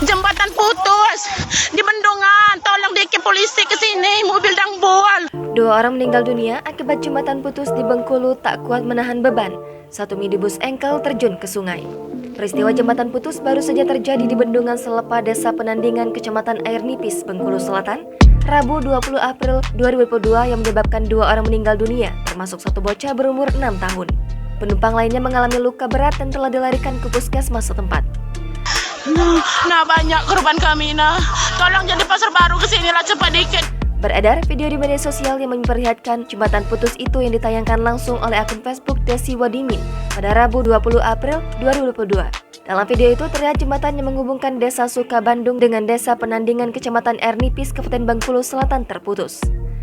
Jembatan putus di Bendungan, tolong dikit polisi ke sini, mobil dangbual. 2 orang meninggal dunia akibat jembatan putus di Bengkulu tak kuat menahan beban. 1 minibus engkel terjun ke sungai. Peristiwa jembatan putus baru saja terjadi di Bendungan Selepa, Desa Penandingan, Kecamatan Air Nipis, Bengkulu Selatan, Rabu 20 April 2022 yang menyebabkan 2 orang meninggal dunia, termasuk 1 bocah berumur 6 tahun. Penumpang lainnya mengalami luka berat dan telah dilarikan ke puskesmas setempat. Nah banyak korban kami nah. Tolong jadi pasar baru ke sini lah cepat dikit. Beredar video di media sosial yang memperlihatkan jembatan putus itu yang ditayangkan langsung oleh akun Facebook Desi Wadimin pada Rabu 20 April 2022. Dalam video itu terlihat jembatan yang menghubungkan Desa Sukabandung dengan Desa Penandingan Kecamatan Air Nipis, Kabupaten Bengkulu Selatan terputus.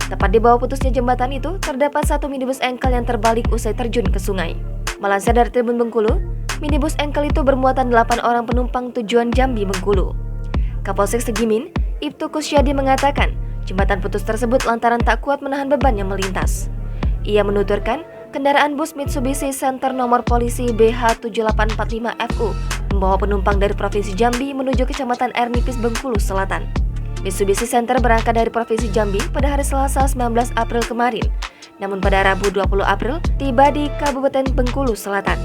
Tepat di bawah putusnya jembatan itu terdapat 1 minibus engkel yang terbalik usai terjun ke sungai. Melansir dari Tribun Bengkulu, minibus engkel itu bermuatan 8 orang penumpang tujuan Jambi, Bengkulu. Kapolsek Segimin, Ibtu Kusyadi mengatakan, jembatan putus tersebut lantaran tak kuat menahan beban yang melintas. Ia menuturkan, kendaraan bus Mitsubishi Center nomor polisi BH7845FU membawa penumpang dari Provinsi Jambi menuju Kecamatan Air Nipis, Bengkulu Selatan. Mitsubishi Center berangkat dari Provinsi Jambi pada hari Selasa 19 April kemarin, namun pada Rabu 20 April tiba di Kabupaten Bengkulu Selatan.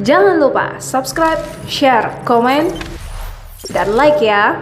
Jangan lupa subscribe, share, komen, dan like ya.